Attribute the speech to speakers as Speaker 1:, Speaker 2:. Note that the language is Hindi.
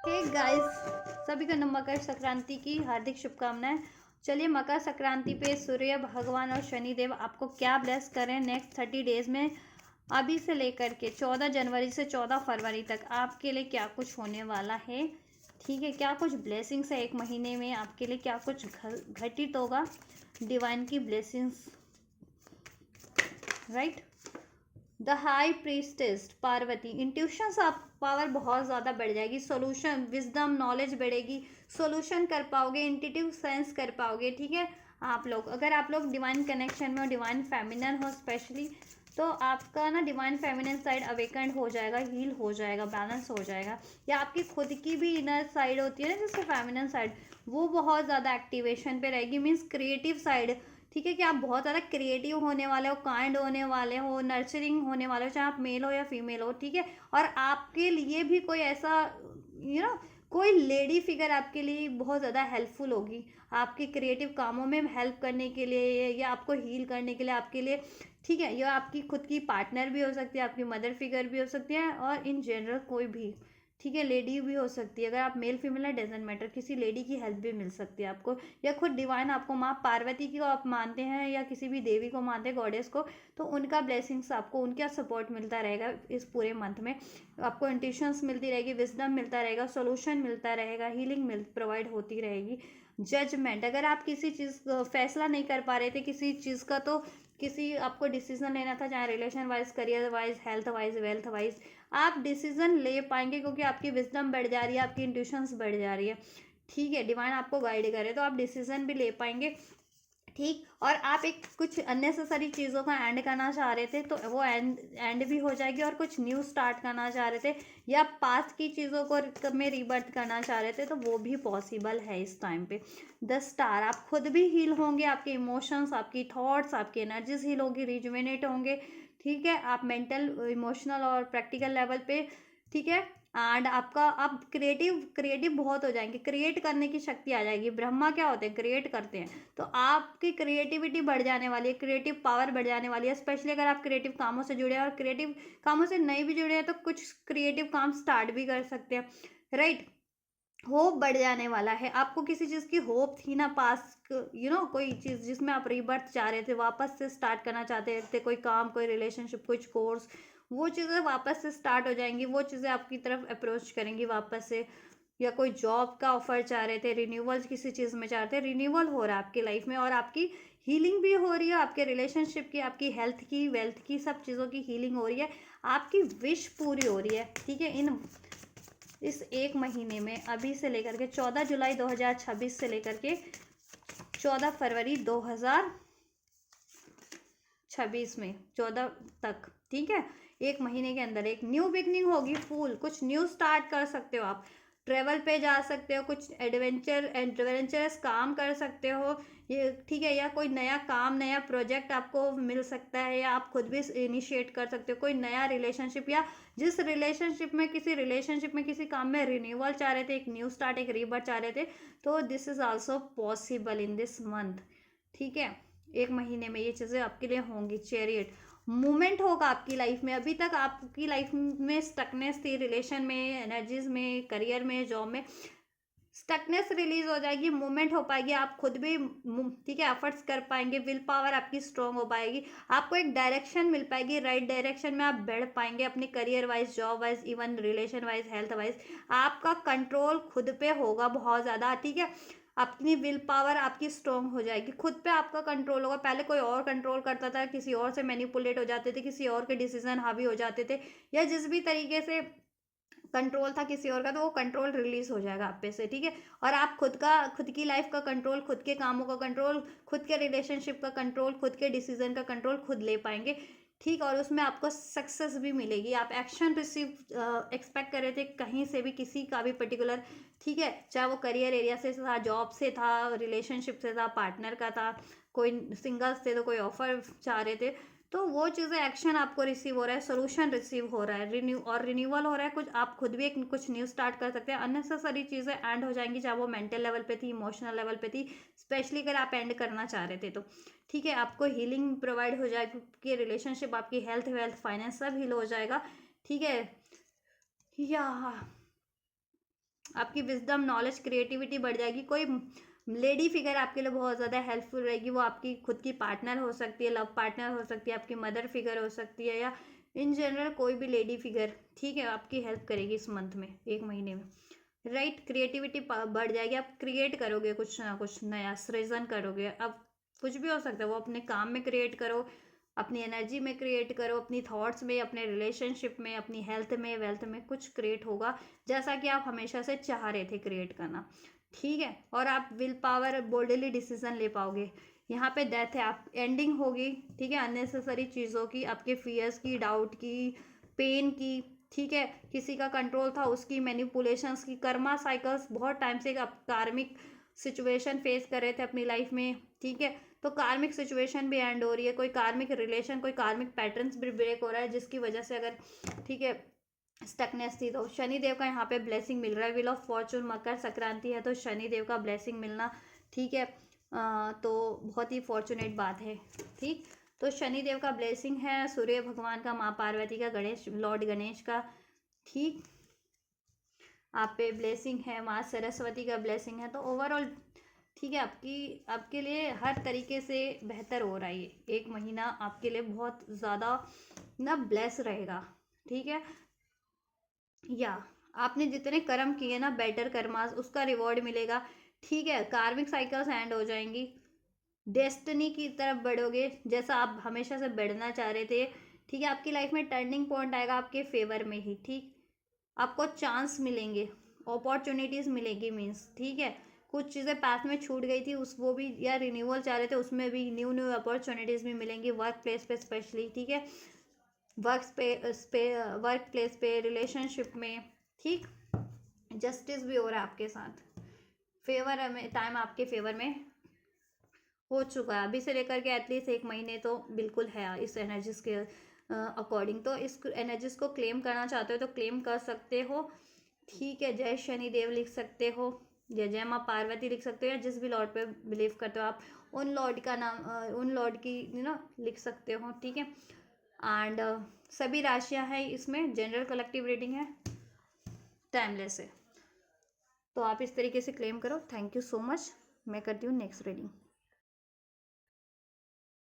Speaker 1: हे गाइस, सभी को मकर संक्रांति की हार्दिक शुभकामनाएं। चलिए मकर संक्रांति पे सूर्य भगवान और शनिदेव आपको क्या ब्लेस करें नेक्स्ट 30 डेज में। अभी से लेकर के 14 जनवरी से 14 फरवरी तक आपके लिए क्या कुछ होने वाला है। ठीक है, क्या कुछ ब्लेसिंग्स है एक महीने में आपके लिए, क्या कुछ घटित होगा डिवाइन की blessings, right. The high priestess Parvati, intuitions आप पावर बहुत ज़्यादा बढ़ जाएगी, सोल्यूशन विजडम नॉलेज बढ़ेगी, सोल्यूशन कर पाओगे, इंट्यूटिव सेंस कर पाओगे। ठीक है, आप लोग अगर आप लोग डिवाइन कनेक्शन में हो, डिवाइन फेमिनन हो स्पेशली, तो आपका ना डिवाइन फेमिनन साइड अवेकेंड हो जाएगा, हील हो जाएगा, बैलेंस हो जाएगा। या आपकी खुद की भी इनर साइड होती है ना जैसे फेमिनन साइड, वो बहुत ज़्यादा एक्टिवेशन पे रहेगी, मीन्स क्रिएटिव साइड। ठीक है कि आप बहुत ज़्यादा क्रिएटिव होने वाले हो, काइंड होने वाले हो, नर्चरिंग होने वाले हो, चाहे आप मेल हो या फीमेल हो। ठीक है, और आपके लिए भी कोई ऐसा कोई लेडी फिगर आपके लिए बहुत ज़्यादा हेल्पफुल होगी आपके क्रिएटिव कामों में हेल्प करने के लिए या आपको हील करने के लिए आपके लिए। ठीक है, यह आपकी खुद की पार्टनर भी हो सकती है, आपकी मदर फिगर भी हो सकती है, और इन जनरल कोई भी। ठीक है, लेडी भी हो सकती है, अगर आप मेल फीमेल है डजेंट मैटर, किसी लेडी की हेल्प भी मिल सकती है आपको, या खुद डिवाइन आपको माँ पार्वती की को आप मानते हैं या किसी भी देवी को मानते हैं, गॉडेस को, तो उनका ब्लेसिंग्स आपको, उनका सपोर्ट मिलता रहेगा इस पूरे मंथ में। आपको इंट्यूशंस मिलती रहेगी, विजडम मिलता रहेगा, सोल्यूशन मिलता रहेगा, हीलिंग प्रोवाइड होती रहेगी। जजमेंट, अगर आप किसी चीज़ फैसला नहीं कर पा रहे थे किसी चीज़ का, तो किसी आपको डिसीजन लेना था, चाहे relation wise, career wise, health wise, wealth wise, आप डिसीजन ले पाएंगे क्योंकि आपकी विजडम बढ़ जा रही है, आपकी इंट्यूशंस बढ़ जा रही है। ठीक है, डिवाइन आपको गाइड करे तो आप डिसीजन भी ले पाएंगे। ठीक, और आप एक कुछ अननेसेसरी चीज़ों का एंड करना चाह रहे थे तो वो एंड भी हो जाएगी, और कुछ न्यू स्टार्ट करना चाह रहे थे या पास्ट की चीज़ों को में रीबर्थ करना चाह रहे थे तो वो भी पॉसिबल है इस टाइम पे। द स्टार, आप खुद भी हील होंगे, आपके इमोशंस, आपकी थॉट्स, आपकी एनर्जीज हील होगी, रिजुविनेट होंगे। ठीक है, आप मेंटल, इमोशनल और प्रैक्टिकल लेवल पे। ठीक है, एंड आपका आप क्रिएटिव क्रिएटिव बहुत हो जाएंगे, क्रिएट करने की शक्ति आ जाएगी। ब्रह्मा क्या होते हैं, क्रिएट करते हैं, तो आपकी क्रिएटिविटी बढ़ जाने वाली है, क्रिएटिव पावर बढ़ जाने वाली है, स्पेशली अगर आप क्रिएटिव कामों से जुड़े हैं, और क्रिएटिव कामों से नहीं भी जुड़े हैं तो कुछ क्रिएटिव काम स्टार्ट भी कर सकते हैं, राइट। होप बढ़ जाने वाला है, आपको किसी चीज़ की होप थी ना पास, कोई चीज़ जिसमें आप रीबर्थ चाह रहे थे, वापस से स्टार्ट करना चाहते थे, कोई काम, कोई रिलेशनशिप, कुछ कोर्स, वो चीज़ें वापस से स्टार्ट हो जाएंगी, वो चीज़ें आपकी तरफ अप्रोच करेंगी वापस से। या कोई जॉब का ऑफर चाह रहे थे, रिन्यूअल किसी चीज़ में चाह रहे थे, रिन्यूअल हो रहा है आपकी लाइफ में, और आपकी हीलिंग भी हो रही है, आपके रिलेशनशिप की, आपकी हेल्थ की, वेल्थ की, सब चीज़ों की हीलिंग हो रही है, आपकी विश पूरी हो रही है। ठीक है, इस एक महीने में अभी से लेकर के 14 जुलाई 2026 से लेकर के 14 फरवरी 2026 में 14 तक। ठीक है, एक महीने के अंदर एक न्यू बिगनिंग होगी, फुल कुछ न्यू स्टार्ट कर सकते हो आप, ट्रेवल पे जा सकते हो, कुछ एडवेंचरस काम कर सकते हो ये। ठीक है, या कोई नया काम, नया प्रोजेक्ट आपको मिल सकता है, या आप खुद भी इनिशिएट कर सकते हो कोई नया रिलेशनशिप, या जिस रिलेशनशिप में किसी काम में रिन्यूअल चाह रहे थे, एक न्यू स्टार्ट, एक रीबर्थ चाह रहे थे, तो this is also possible in this month. ठीक है, एक महीने में ये चीज़ें आपके लिए होंगी। चैरियट, मूवमेंट होगा आपकी लाइफ में, अभी तक आपकी लाइफ में स्टकनेस थी, रिलेशन में, एनर्जीज में, करियर में, जॉब में, स्टकनेस रिलीज हो जाएगी, मूवमेंट हो पाएगी, आप खुद भी ठीक है एफर्ट्स कर पाएंगे, विल पावर आपकी स्ट्रांग हो पाएगी, आपको एक डायरेक्शन मिल पाएगी, राइट डायरेक्शन में आप बढ़ पाएंगे अपने career wise, job wise, even relation wise, health wise. आपका कंट्रोल खुद पे होगा बहुत ज़्यादा। ठीक है, अपनी विल पावर आपकी स्ट्रांग हो जाएगी, खुद पे आपका कंट्रोल होगा। पहले कोई और कंट्रोल करता था, किसी और से मैनिपुलेट हो जाते थे, किसी और के डिसीजन हावी हो जाते थे, या जिस भी तरीके से कंट्रोल था किसी और का, तो वो कंट्रोल रिलीज हो जाएगा आप पे से। ठीक है, और आप खुद की लाइफ का कंट्रोल, खुद के कामों का कंट्रोल, खुद के रिलेशनशिप का कंट्रोल, खुद के डिसीजन का कंट्रोल खुद ले पाएंगे। ठीक, और उसमें आपको सक्सेस भी मिलेगी, आप एक्शन रिसीव एक्सपेक्ट कर रहे थे कहीं से भी, किसी का भी पर्टिकुलर। ठीक है, चाहे वो करियर एरिया से था, जॉब से था, रिलेशनशिप से था, पार्टनर का था, कोई सिंगल्स थे तो कोई ऑफर चाह रहे थे, तो वो चीज़ें एक्शन आपको रिसीव हो रहा है, सोल्यूशन रिसीव हो रहा है, रिन्यूअल हो रहा है, कुछ आप खुद भी एक कुछ न्यू स्टार्ट कर सकते हैं, अननेसेसरी चीज़ें एंड हो जाएंगी, चाहे वो मेंटल लेवल पे थी, इमोशनल लेवल पे थी, स्पेशली अगर आप एंड करना चाह रहे थे तो। ठीक है, आपको हीलिंग प्रोवाइड हो जाएगी, आपकी रिलेशनशिप, आपकी हेल्थ, वेल्थ, फाइनेंस सब हील हो जाएगा। ठीक है, या आपकी विजडम, नॉलेज, क्रिएटिविटी बढ़ जाएगी। कोई लेडी फिगर आपके लिए बहुत ज़्यादा हेल्पफुल रहेगी। वो आपकी खुद की पार्टनर हो सकती है, लव पार्टनर हो सकती है, आपकी मदर फिगर हो सकती है, या इन जनरल कोई भी लेडी फिगर, ठीक है, आपकी हेल्प करेगी इस मंथ में, 1 महीने में, राइट। क्रिएटिविटी बढ़ जाएगी, आप क्रिएट करोगे कुछ ना कुछ नया, सृजन करोगे। अब कुछ भी हो सकता है, वो अपने काम में क्रिएट करो, अपनी एनर्जी में क्रिएट करो, अपनी थॉट्स में, अपने रिलेशनशिप में, अपनी हेल्थ में, वेल्थ में कुछ क्रिएट होगा, जैसा कि आप हमेशा से चाह रहे थे क्रिएट करना, ठीक है। और आप विल पावर, बोल्डली डिसीजन ले पाओगे। यहाँ पे डेथ है, आप एंडिंग होगी, ठीक है, अननेसेसरी चीज़ों की, आपके फियर्स की, डाउट की, पेन की, ठीक है, किसी का कंट्रोल था उसकी, मैनिपुलेशंस की, कर्मा साइकिल्स, बहुत टाइम से आप कार्मिक सिचुएशन फेस कर रहे थे अपनी लाइफ में, ठीक है, तो कार्मिक सिचुएशन भी एंड हो रही है। कोई कार्मिक रिलेशन, कोई कार्मिक पैटर्न्स भी ब्रेक हो रहा है, जिसकी वजह से अगर, ठीक है, स्टकनेस थी, तो शनिदेव का यहाँ पे ब्लेसिंग मिल रहा है। Wheel of Fortune, Makar Sankranti है तो शनिदेव का ब्लेसिंग मिलना, ठीक है, तो बहुत ही फॉर्चुनेट बात है, ठीक। तो शनिदेव का ब्लेसिंग है, सूर्य भगवान का, माँ पार्वती का, गणेश, लॉर्ड गणेश का, ठीक, आप पे ब्लेसिंग है, माँ सरस्वती का ब्लेसिंग है। तो ओवरऑल, ठीक है, आपके लिए हर तरीके से बेहतर हो रहा है ये 1 महीना, आपके लिए बहुत ज़्यादा ना ब्लेस रहेगा, ठीक है। या आपने जितने कर्म किए ना, बेटर कर्मास, उसका रिवॉर्ड मिलेगा, ठीक है। कार्मिक साइकिल्स एंड हो जाएंगी, डेस्टिनी की तरफ बढ़ोगे, जैसा आप हमेशा से बढ़ना चाह रहे थे, ठीक है। आपकी लाइफ में टर्निंग पॉइंट आएगा आपके फेवर में ही, ठीक। आपको चांस मिलेंगे, अपॉर्चुनिटीज़ मिलेगी, मीन्स, ठीक है। कुछ चीज़ें पास में छूट गई थी, उस वो भी, या रिन्यूअल चाह रहे थे, उसमें भी न्यू न्यू अपॉर्चुनिटीज़ भी मिलेंगी, वर्क प्लेस पे स्पेशली, ठीक है, वर्क प्लेस पे, रिलेशनशिप में, ठीक। जस्टिस भी हो रहा है आपके साथ, फेवर में, टाइम आपके फेवर में हो चुका है अभी से लेकर के एटलीस्ट 1 महीने तो बिल्कुल है इस एनर्जीज के अकॉर्डिंग। तो इस एनर्जीज को क्लेम करना चाहते हो तो क्लेम कर सकते हो, ठीक है। जय शनिदेव लिख सकते हो, या जय माँ पार्वती लिख सकते हो, या जिस भी लॉर्ड पे बिलीव करते हो आप, उन लॉर्ड का नाम, उन लॉर्ड की लिख सकते हो, ठीक है। एंड सभी राशियां हैं इसमें, जनरल कलेक्टिव रीडिंग है, टाइमलेस है, तो आप इस तरीके से क्लेम करो। Thank you so much. मैं करती हूँ नेक्स्ट रीडिंग।